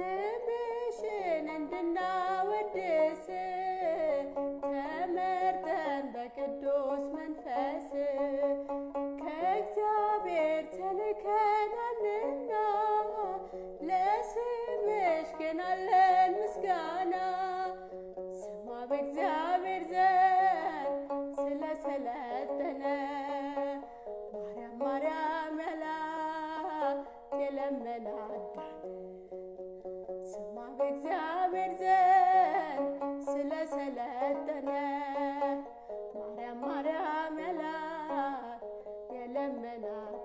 ስምሽን እንድናወድስ ተመርጠን በቅዱስ መንፈስ ከእግዚአብሔር ተልከናልና ለስምሽ ግን አለን ምስጋና። ስሟ በእግዚአብሔር ዘንድ ስለሰለጠነ ማርያም ማርያም ያላት የለመናት ዳነ። ስሟ በእግዚአብሔር ዘንድ ስለሰለጠነ ማርያም ማርያም ያላት የለመናት